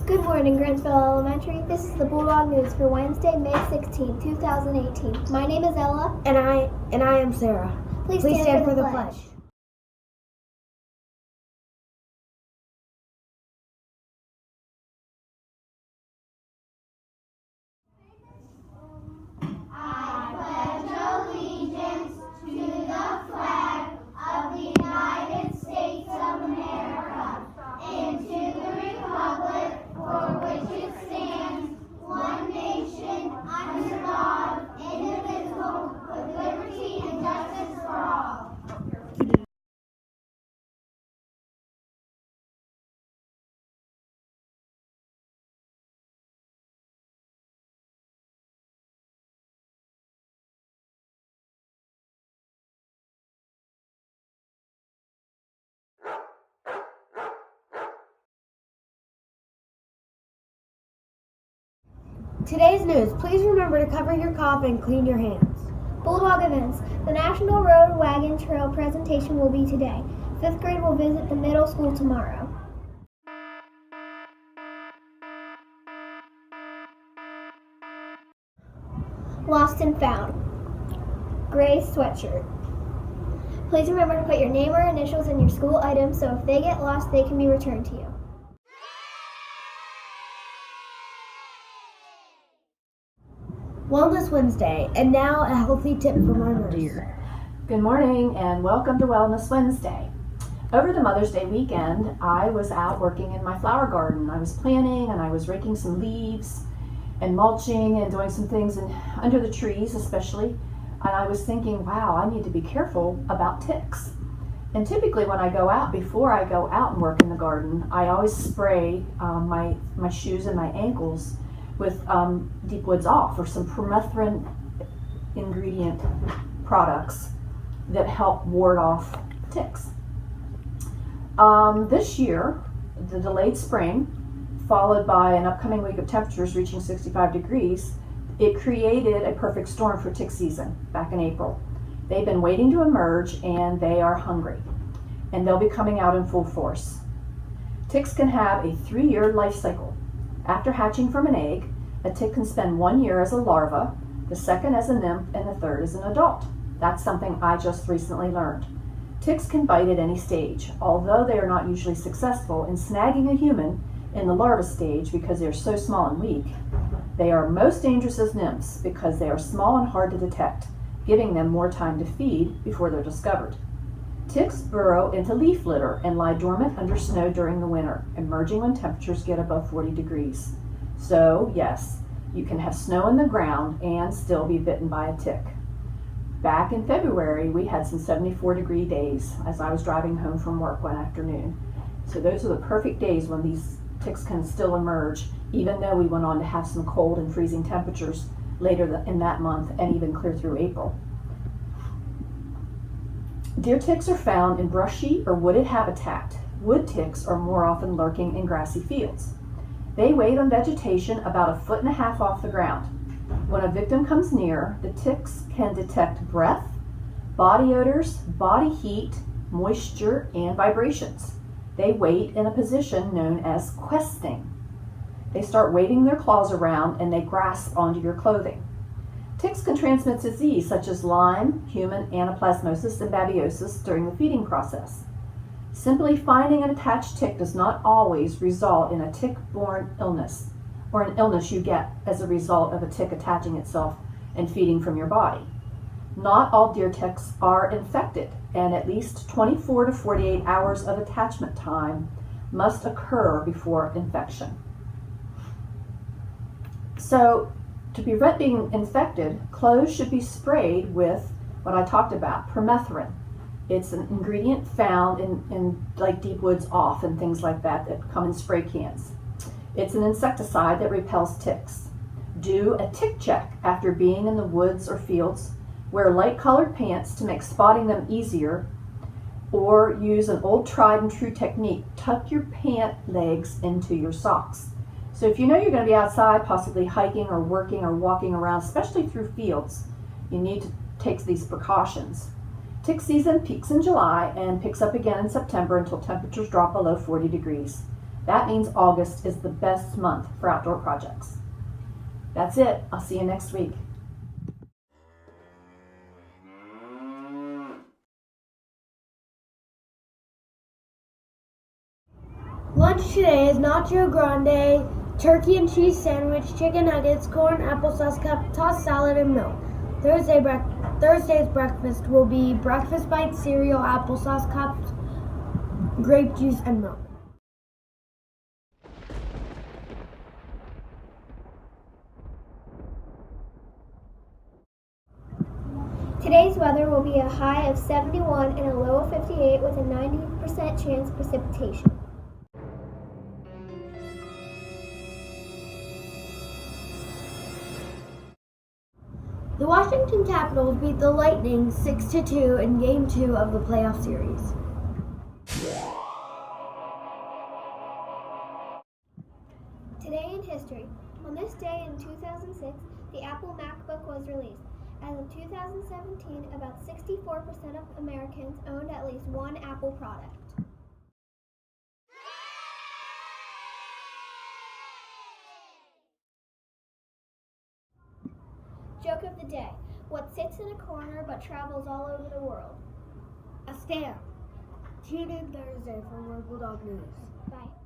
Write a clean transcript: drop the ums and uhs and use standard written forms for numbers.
Good morning, Grantsville Elementary. This is the Bulldog News for Wednesday, May 16, 2018. My name is Ella. And I am Sarah. Please stand for the pledge. Today's news. Please remember to cover your cough and clean your hands. Bulldog events. The National Road Wagon Trail presentation will be today. 5th grade will visit the middle school tomorrow. Lost and found. Gray sweatshirt. Please remember to put your name or initials in your school items so if they get lost, they can be returned to you. Wellness Wednesday, and now a healthy tip from our nurse. Good morning and welcome to Wellness Wednesday. Over the Mother's Day weekend, I was out working in my flower garden. I was planting and I was raking some leaves and mulching and doing some things under the trees especially. And I was thinking, wow, I need to be careful about ticks. And typically when I go out, before I go out and work in the garden, I always spray my shoes and my ankles with Deep Woods Off or some permethrin ingredient products that help ward off ticks. This year, the delayed spring, followed by an upcoming week of temperatures reaching 65 degrees, it created a perfect storm for tick season back in April. They've been waiting to emerge and they are hungry, and they'll be coming out in full force. Ticks can have a 3-year life cycle. After hatching from an egg, a tick can spend 1 year as a larva, the second as a nymph, and the third as an adult. That's something I just recently learned. Ticks can bite at any stage, although they are not usually successful in snagging a human in the larva stage because they are so small and weak. They are most dangerous as nymphs because they are small and hard to detect, giving them more time to feed before they're discovered. Ticks burrow into leaf litter and lie dormant under snow during the winter, emerging when temperatures get above 40 degrees. So, yes, you can have snow in the ground and still be bitten by a tick. Back in February, we had some 74-degree days as I was driving home from work one afternoon. So those are the perfect days when these ticks can still emerge, even though we went on to have some cold and freezing temperatures later in that month and even clear through April. Deer ticks are found in brushy or wooded habitat. Wood ticks are more often lurking in grassy fields. They wait on vegetation about 1.5 feet off the ground. When a victim comes near, the ticks can detect breath, body odors, body heat, moisture, and vibrations. They wait in a position known as questing. They start waving their claws around and they grasp onto your clothing. Ticks can transmit disease such as Lyme, human anaplasmosis, and babiosis during the feeding process. Simply finding an attached tick does not always result in a tick-borne illness, or an illness you get as a result of a tick attaching itself and feeding from your body. Not all deer ticks are infected, and at least 24 to 48 hours of attachment time must occur before infection. So, to prevent being infected, clothes should be sprayed with what I talked about, permethrin. It's an ingredient found in like Deep Woods Off and things like that come in spray cans. It's an insecticide that repels ticks. Do a tick check after being in the woods or fields. Wear light colored pants to make spotting them easier, or use an old tried and true technique. Tuck your pant legs into your socks. So if you know you're going to be outside, possibly hiking or working or walking around, especially through fields, you need to take these precautions. Tick season peaks in July and picks up again in September until temperatures drop below 40 degrees. That means August is the best month for outdoor projects. That's it. I'll see you next week. Lunch today is Nacho Grande, turkey and cheese sandwich, chicken nuggets, corn, applesauce cup, tossed salad, and milk. Thursday's breakfast will be breakfast bites, cereal, applesauce cups, grape juice, and milk. Today's weather will be a high of 71 and a low of 58 with a 90% chance of precipitation. The Washington Capitals beat the Lightning 6-2 in Game 2 of the playoff series. Today in history. On this day in 2006, the Apple MacBook was released. As of 2017, about 64% of Americans owned at least one Apple product. Joke of the day. What sits in a corner but travels all over the world? A stamp. Tune in Thursday for more Bulldog news. Bye.